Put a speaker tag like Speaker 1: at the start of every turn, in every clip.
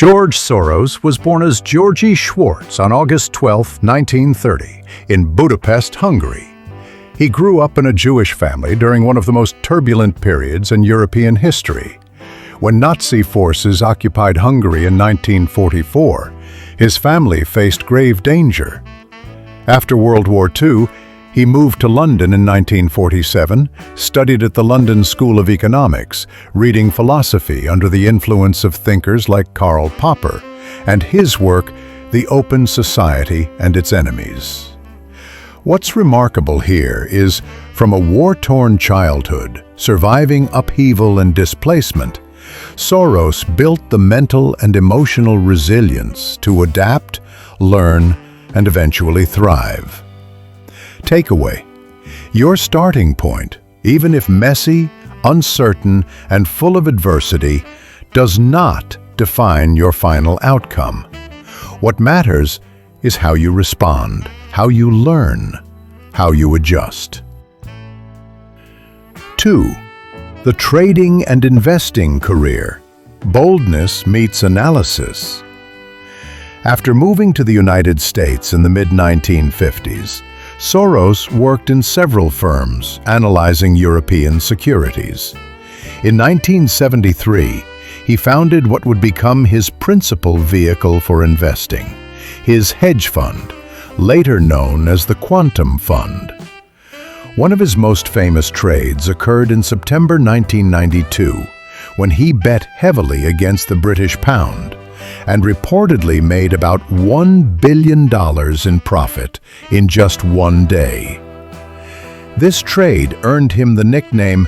Speaker 1: George Soros was born as Georgi Schwartz on August 12, 1930, in Budapest, Hungary. He grew up in a Jewish family during one of the most turbulent periods in European history. When Nazi forces occupied Hungary in 1944, his family faced grave danger. After World War II, he moved to London in 1947, studied at the London School of Economics, reading philosophy under the influence of thinkers like Karl Popper, and his work, The Open Society and Its Enemies. What's remarkable here is, from a war-torn childhood, surviving upheaval and displacement, Soros built the mental and emotional resilience to adapt, learn, and eventually thrive. Takeaway: your starting point, even if messy, uncertain, and full of adversity, does not define your final outcome. What matters is how you respond, how you learn, how you adjust. 2. The trading and investing career. Boldness meets analysis. After moving to the United States in the mid-1950s, Soros worked in several firms analyzing European securities. In 1973, he founded what would become his principal vehicle for investing, his hedge fund, later known as the Quantum Fund. One of his most famous trades occurred in September 1992, when he bet heavily against the British pound and reportedly made about $1 billion in profit in just one day. This trade earned him the nickname,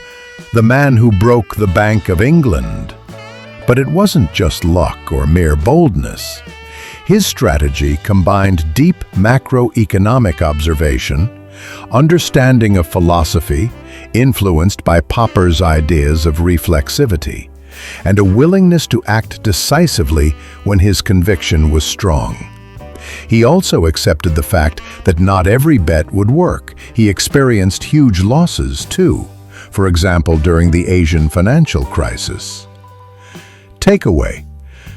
Speaker 1: "the man who broke the Bank of England." But it wasn't just luck or mere boldness. His strategy combined deep macroeconomic observation, understanding of philosophy, influenced by Popper's ideas of reflexivity, and a willingness to act decisively when his conviction was strong. He also accepted the fact that not every bet would work. He experienced huge losses too, for example during the Asian financial crisis. Takeaway: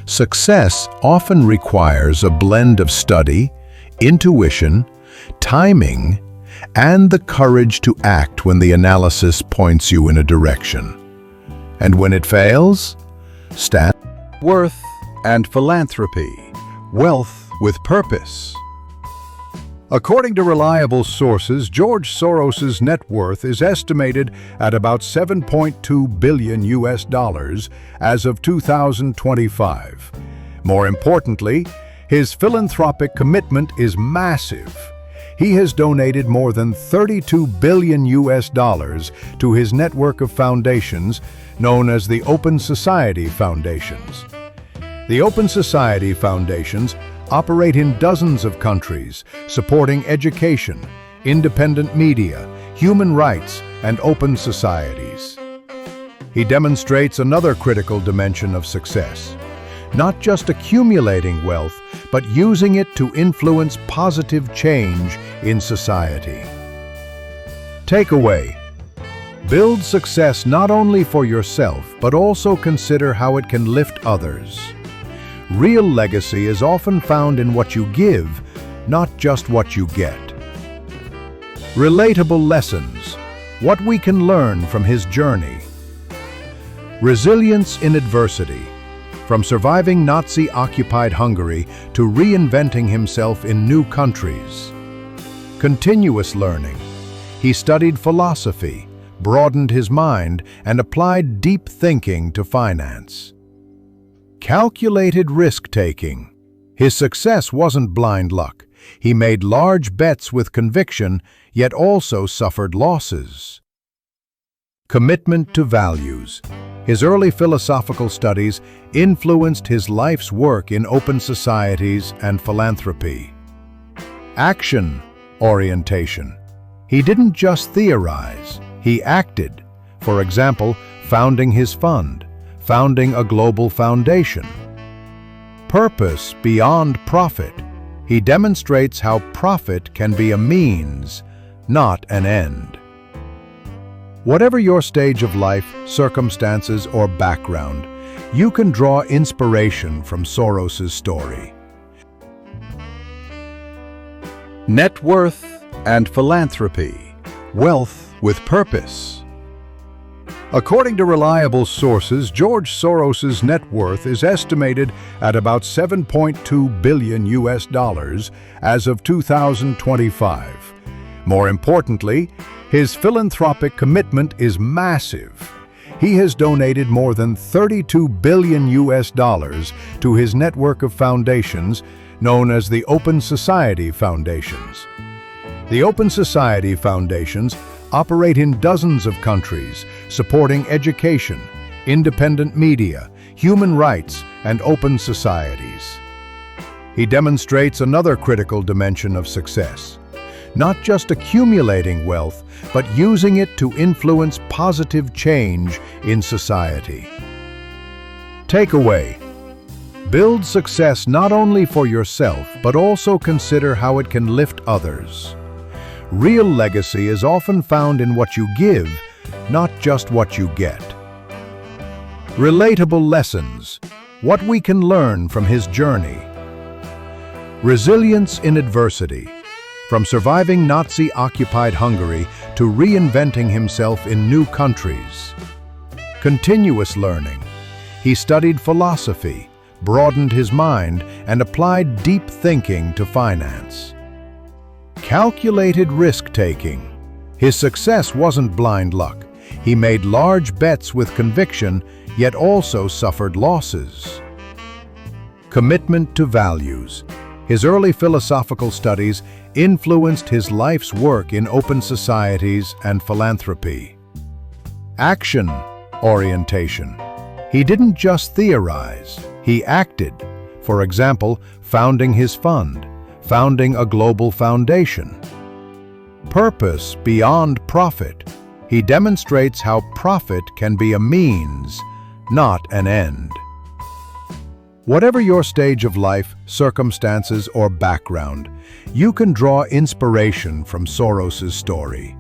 Speaker 1: success often requires a blend of study, intuition, timing, and the courage to act when the analysis points you in a direction. And when it fails, stand.
Speaker 2: Worth and philanthropy. Wealth with purpose. According to reliable sources, George Soros's net worth is estimated at about $7.2 billion as of 2025. More importantly, his philanthropic commitment is massive. He has donated more than $32 billion to his network of foundations known as the Open Society Foundations. The Open Society Foundations operate in dozens of countries, supporting education, independent media, human rights, and open societies. He demonstrates another critical dimension of success: not just accumulating wealth, but using it to influence positive change in society. Takeaway: build success not only for yourself, but also consider how it can lift others. Real legacy is often found in what you give, not just what you get. Relatable lessons: what we can learn from his journey. Resilience in adversity. From surviving Nazi-occupied Hungary to reinventing himself in new countries. Continuous learning. He studied philosophy, broadened his mind, and applied deep thinking to finance. Calculated risk-taking. His success wasn't blind luck. He made large bets with conviction, yet also suffered losses. Commitment to values. His early philosophical studies influenced his life's work in open societies and philanthropy. Action orientation. He didn't just theorize, he acted. For example, founding his fund, founding a global foundation. Purpose beyond profit. He demonstrates how profit can be a means, not an end. Whatever your stage of life, circumstances, or background, You can draw inspiration from Soros's story.
Speaker 1: Net worth and philanthropy. Wealth with purpose. According to reliable sources, George Soros's net worth is estimated at about $7.2 billion as of 2025. More importantly, his philanthropic commitment is massive. He has donated more than $32 billion to his network of foundations known as the Open Society Foundations. The Open Society Foundations operate in dozens of countries, supporting education, independent media, human rights, and open societies. He demonstrates another critical dimension of success: not just accumulating wealth, but using it to influence positive change in society. Takeaway: build success not only for yourself, but also consider how it can lift others. Real legacy is often found in what you give, not just what you get. Relatable lessons: what we can learn from his journey. Resilience in adversity. From surviving Nazi-occupied Hungary to reinventing himself in new countries. Continuous learning. He studied philosophy, broadened his mind, and applied deep thinking to finance. Calculated risk-taking. His success wasn't blind luck. He made large bets with conviction, yet also suffered losses. Commitment to values. His early philosophical studies influenced his life's work in open societies and philanthropy. Action orientation. He didn't just theorize, he acted. For example, founding his fund, founding a global foundation. Purpose beyond profit. He demonstrates how profit can be a means, not an end. Whatever your stage of life, circumstances, or background, you can draw inspiration from Soros's story.